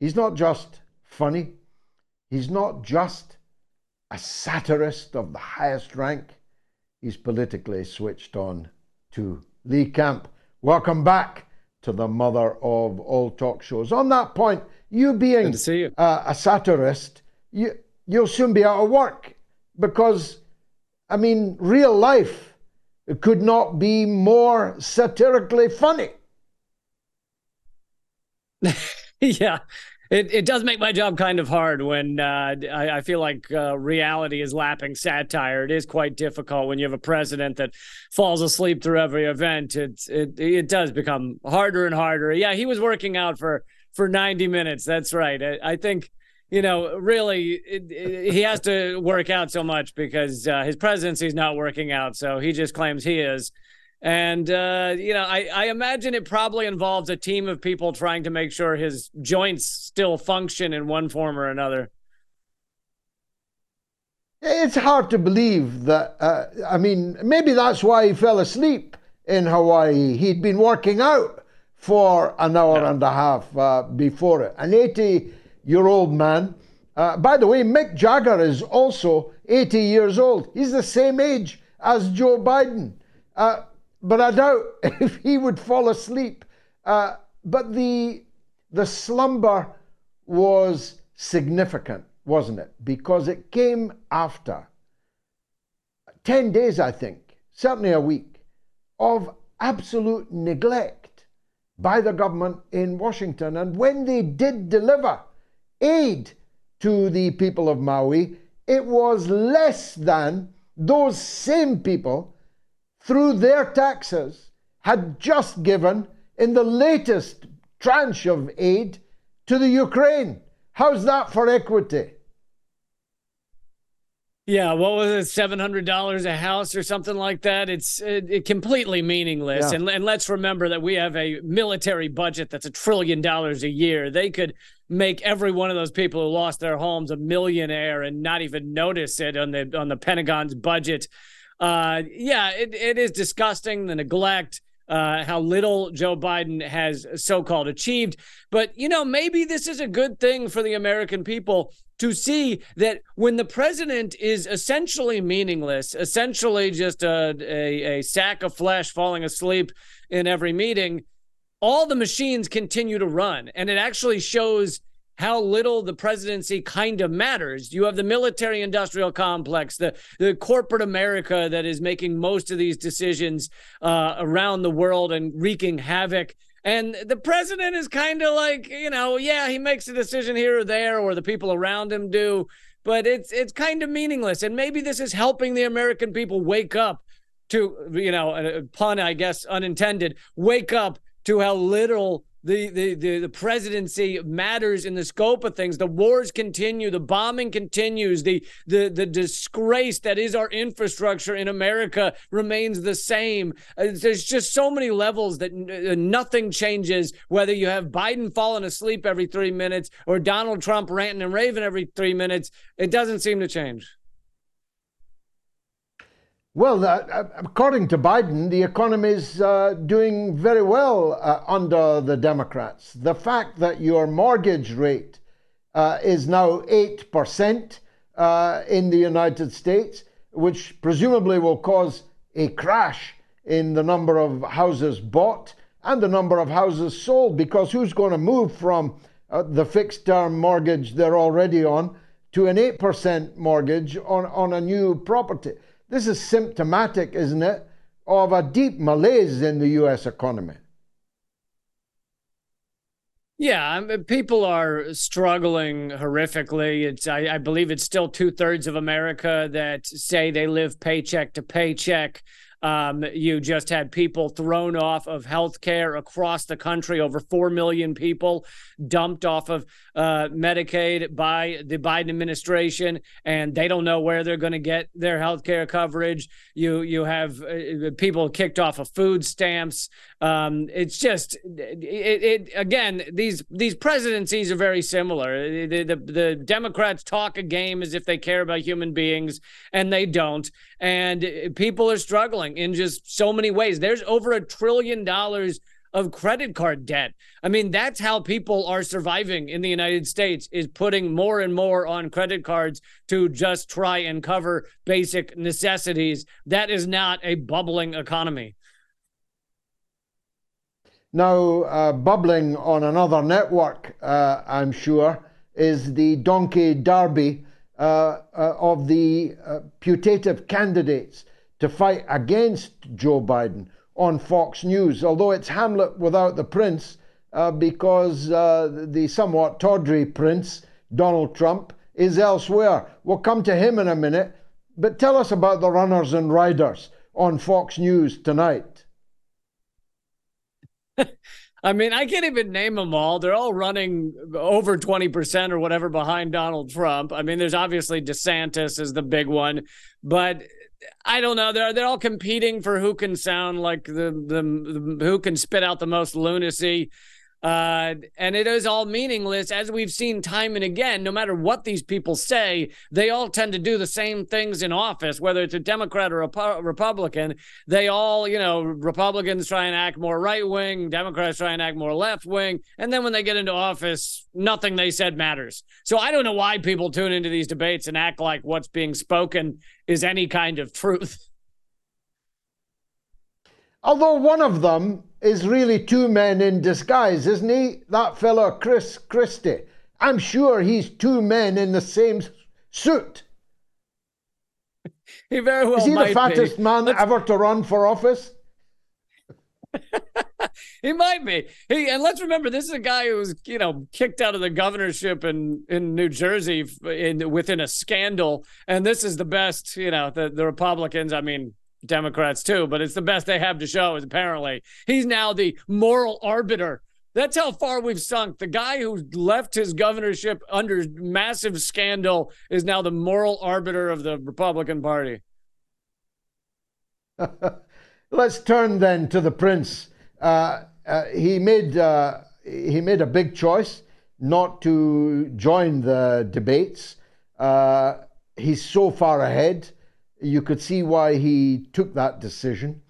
He's not just funny. He's not just a satirist of the highest rank. He's politically switched on to Lee Camp. Welcome back to the mother of all talk shows. On that point, you being Good to see you. A satirist, you'll soon be out of work because, I mean, real life could not be more satirically funny. Yeah, it does make my job kind of hard when I feel like reality is lapping satire. It is quite difficult when you have a president that falls asleep through every event. It does become harder and harder. Yeah, he was working out for 90 minutes. That's right. I think, really he has to work out so much because his presidency is not working out. So he just claims he is. And, I imagine it probably involves a team of people trying to make sure his joints still function in one form or another. It's hard to believe that, maybe that's why he fell asleep in Hawaii. He'd been working out for an hour and a half before it. An 80-year-old man. By the way, Mick Jagger is also 80 years old. He's the same age as Joe Biden. But I doubt if he would fall asleep. But the slumber was significant, wasn't it? Because it came after 10 days, I think, certainly a week, of absolute neglect by the government in Washington. And when they did deliver aid to the people of Maui, it was less than those same people, through their taxes, had just given in the latest tranche of aid to the Ukraine. How's that for equity? Yeah, what was it, $700 a house or something like that? It's completely meaningless. Yeah. And let's remember that we have a military budget that's $1 trillion a year. They could make every one of those people who lost their homes a millionaire and not even notice it on the Pentagon's budget. It is disgusting, the neglect, how little Joe Biden has so-called achieved. But, maybe this is a good thing for the American people to see that when the president is essentially meaningless, essentially just a sack of flesh falling asleep in every meeting, all the machines continue to run. And it actually shows how little the presidency kind of matters. You have the military-industrial complex, the corporate America that is making most of these decisions around the world and wreaking havoc. And the president is kind of like, he makes a decision here or there, or the people around him do, but it's kind of meaningless. And maybe this is helping the American people wake up to, a pun, I guess, unintended, wake up to how little the presidency matters in the scope of things. The wars continue, the bombing continues, the disgrace that is our infrastructure in America remains the same. There's just so many levels that nothing changes, whether you have Biden falling asleep every 3 minutes or Donald Trump ranting and raving every 3 minutes. It doesn't seem to change. Well, according to Biden, the economy is doing very well under the Democrats. The fact that your mortgage rate is now 8% in the United States, which presumably will cause a crash in the number of houses bought and the number of houses sold, because who's going to move from the fixed term mortgage they're already on to an 8% mortgage on a new property? This is symptomatic, isn't it, of a deep malaise in the U.S. economy. Yeah, people are struggling horrifically. I believe it's still 2/3 of America that say they live paycheck to paycheck. You just had people thrown off of healthcare across the country. Over 4 million people dumped off of Medicaid by the Biden administration, and they don't know where they're going to get their healthcare coverage. You have people kicked off of food stamps. It's just again, these presidencies are very similar. The Democrats talk a game as if they care about human beings, and they don't. And people are struggling in just so many ways. There's over $1 trillion of credit card debt. I mean, that's how people are surviving in the United States, is putting more and more on credit cards to just try and cover basic necessities. That is not a bubbling economy. Now, bubbling on another network, I'm sure, is the donkey derby of the putative candidates to fight against Joe Biden on Fox News, although it's Hamlet without the prince, because the somewhat tawdry prince, Donald Trump, is elsewhere. We'll come to him in a minute, but tell us about the runners and riders on Fox News tonight. I mean, I can't even name them all. They're all running over 20% or whatever behind Donald Trump. I mean, there's obviously DeSantis is the big one, but I don't know. They're all competing for who can sound like the who can spit out the most lunacy. And it is all meaningless, as we've seen time and again. No matter what these people say, they all tend to do the same things in office, whether it's a Democrat or a Republican. They all, Republicans try and act more right-wing, Democrats try and act more left-wing, and then when they get into office, nothing they said matters. So I don't know why people tune into these debates and act like what's being spoken is any kind of truth. Although one of them is really two men in disguise, isn't he? That fellow, Chris Christie. I'm sure he's two men in the same suit. He very well might be. Is he the fattest man ever to run for office? He might be. And let's remember, this is a guy who was, kicked out of the governorship in New Jersey within a scandal. And this is the best, the Republicans, I mean, Democrats too, but it's the best they have to show is apparently he's now the moral arbiter. That's how far we've sunk. The guy who left his governorship under massive scandal is now the moral arbiter of the Republican Party. Let's turn then to the prince. He made a big choice not to join the debates. He's so far ahead. You could see why he took that decision.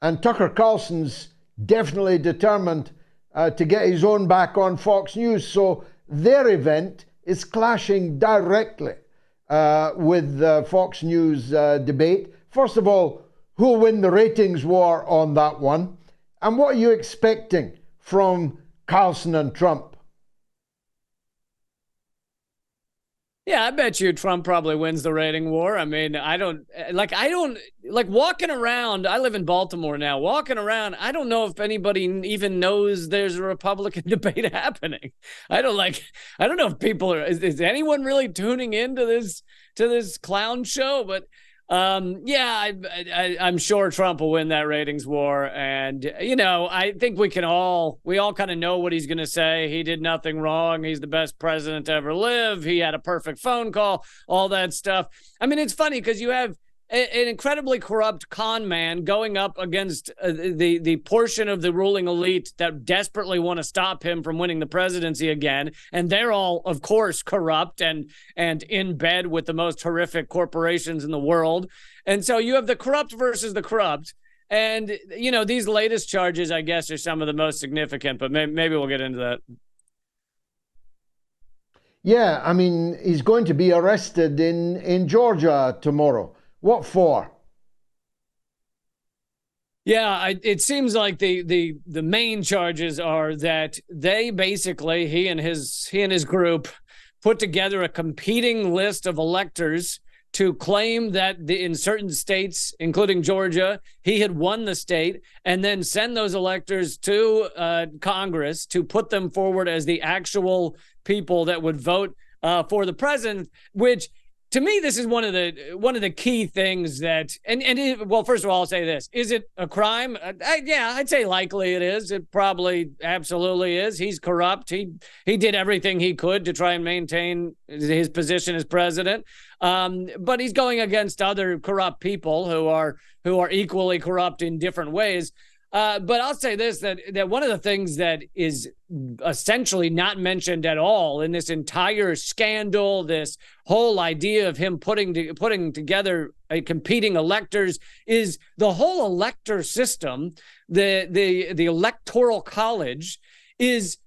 And Tucker Carlson's definitely determined to get his own back on Fox News. So their event is clashing directly with the Fox News debate. First of all, who'll win the ratings war on that one? And what are you expecting from Carlson and Trump? Yeah, I bet you Trump probably wins the rating war. I mean, I don't walking around. I live in Baltimore now. Walking around, I don't know if anybody even knows there's a Republican debate happening. I don't know if people are, is anyone really tuning into this clown show? But I'm sure Trump will win that ratings war. And, I think we all kind of know what he's going to say. He did nothing wrong. He's the best president to ever live. He had a perfect phone call, all that stuff. I mean, it's funny because you have an incredibly corrupt con man going up against the portion of the ruling elite that desperately want to stop him from winning the presidency again. And they're all, of course, corrupt and in bed with the most horrific corporations in the world. And so you have the corrupt versus the corrupt. And, these latest charges, I guess, are some of the most significant, but maybe we'll get into that. Yeah, I mean, he's going to be arrested in Georgia tomorrow. What for? Yeah, it seems like the main charges are that they basically, he and his group put together a competing list of electors to claim that in certain states, including Georgia, he had won the state, and then send those electors to Congress to put them forward as the actual people that would vote for the president, which, to me, this is one of the key things that, well, first of all, I'll say this. Is it a crime? Yeah, I'd say likely it is. It probably absolutely is. He's corrupt. He did everything he could to try and maintain his position as president. But he's going against other corrupt people who are equally corrupt in different ways. But I'll say this, that one of the things that is essentially not mentioned at all in this entire scandal, this whole idea of him putting together competing electors, is the whole elector system. The electoral college is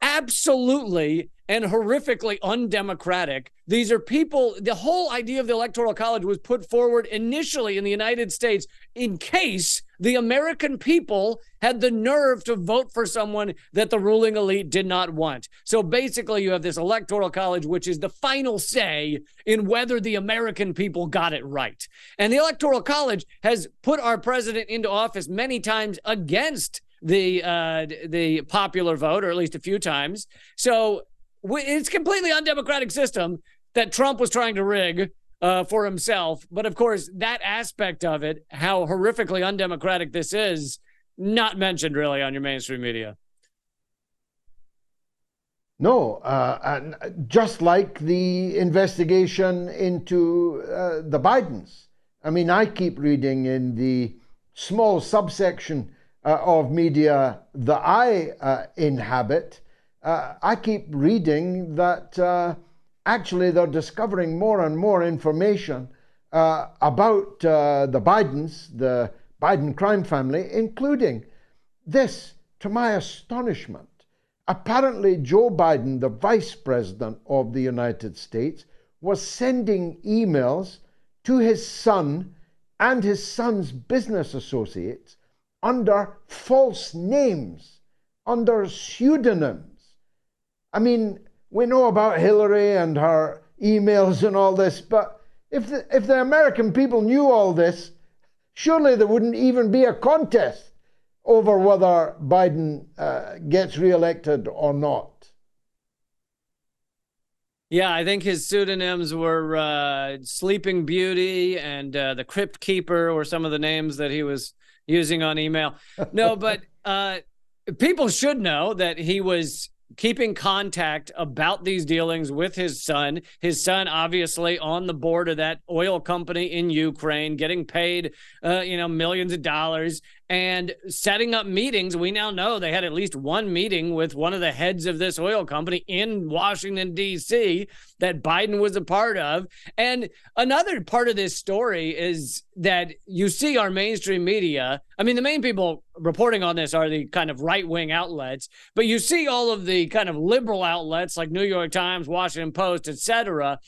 absolutely and horrifically undemocratic. These are people, the whole idea of the Electoral College was put forward initially in the United States in case the American people had the nerve to vote for someone that the ruling elite did not want. So basically, you have this Electoral College, which is the final say in whether the American people got it right. And the Electoral College has put our president into office many times against the popular vote, or at least a few times. So it's a completely undemocratic system that Trump was trying to rig for himself. But of course, that aspect of it, how horrifically undemocratic this is, not mentioned really on your mainstream media. No, and just like the investigation into the Bidens. I mean, I keep reading in the small subsection of media that I inhabit, I keep reading that actually they're discovering more and more information about the Bidens, the Biden crime family, including this, to my astonishment. Apparently, Joe Biden, the Vice President of the United States, was sending emails to his son and his son's business associates under false names, under pseudonyms. I mean, we know about Hillary and her emails and all this, but if the American people knew all this, surely there wouldn't even be a contest over whether Biden gets reelected or not. Yeah, I think his pseudonyms were Sleeping Beauty and the Crypt Keeper were some of the names that he was using on email. No, but people should know that he was keeping contact about these dealings with his son. His son, obviously, on the board of that oil company in Ukraine, getting paid, millions of dollars, and setting up meetings. We now know they had at least one meeting with one of the heads of this oil company in Washington, D.C., that Biden was a part of. And another part of this story is that you see our mainstream media. I mean, the main people reporting on this are the kind of right-wing outlets, but you see all of the kind of liberal outlets like New York Times, Washington Post, etc.,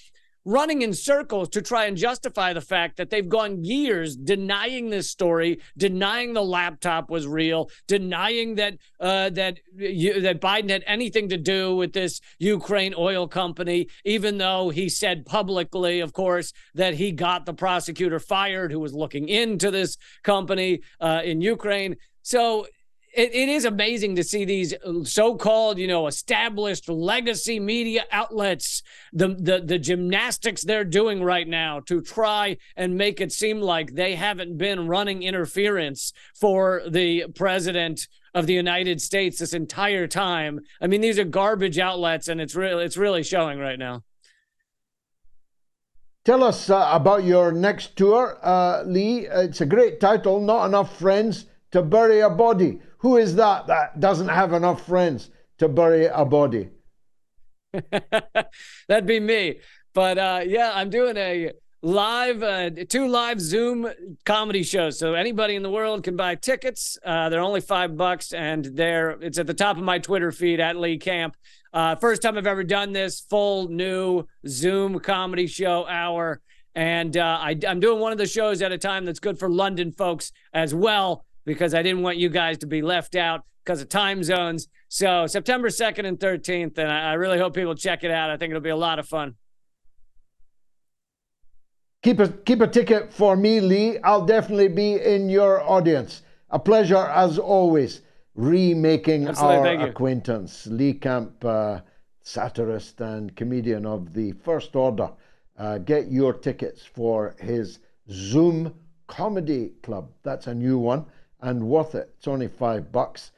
running in circles to try and justify the fact that they've gone years denying this story, denying the laptop was real, denying that Biden had anything to do with this Ukraine oil company, even though he said publicly, of course, that he got the prosecutor fired who was looking into this company in Ukraine. So it is amazing to see these so-called, established legacy media outlets, the gymnastics they're doing right now to try and make it seem like they haven't been running interference for the president of the United States this entire time. I mean, these are garbage outlets, and it's really showing right now. Tell us about your next tour, Lee. It's a great title, Not Enough Friends to Bury a Body. Who is that doesn't have enough friends to bury a body? That'd be me. But I'm doing a live, 2 live Zoom comedy shows. So anybody in the world can buy tickets. They're only $5, and it's at the top of my Twitter feed at Lee Camp. First time I've ever done this full new Zoom comedy show hour. And I'm doing one of the shows at a time that's good for London folks as well, because I didn't want you guys to be left out because of time zones. So September 2nd and 13th, and I really hope people check it out. I think it'll be a lot of fun. Keep a ticket for me, Lee. I'll definitely be in your audience. A pleasure, as always, remaking our acquaintance. Lee Camp, satirist and comedian of the first order. Get your tickets for his Zoom Comedy Club. That's a new one and worth it. It's only $5.